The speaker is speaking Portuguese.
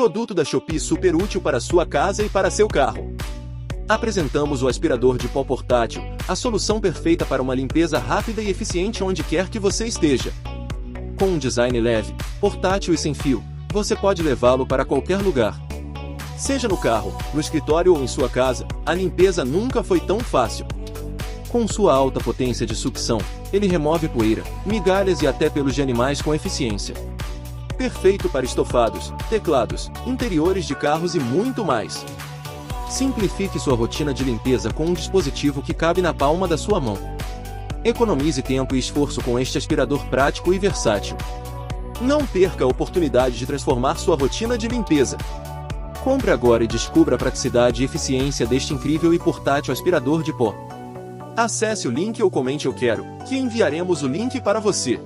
Produto da Shopee super útil para sua casa e para seu carro. Apresentamos o aspirador de pó portátil, a solução perfeita para uma limpeza rápida e eficiente onde quer que você esteja. Com um design leve, portátil e sem fio, você pode levá-lo para qualquer lugar. Seja no carro, no escritório ou em sua casa, a limpeza nunca foi tão fácil. Com sua alta potência de sucção, ele remove poeira, migalhas e até pelos de animais com eficiência. Perfeito para estofados, teclados, interiores de carros e muito mais. Simplifique sua rotina de limpeza com um dispositivo que cabe na palma da sua mão. Economize tempo e esforço com este aspirador prático e versátil. Não perca a oportunidade de transformar sua rotina de limpeza. Compre agora e descubra a praticidade e eficiência deste incrível e portátil aspirador de pó. Acesse o link ou comente "Eu quero", que enviaremos o link para você.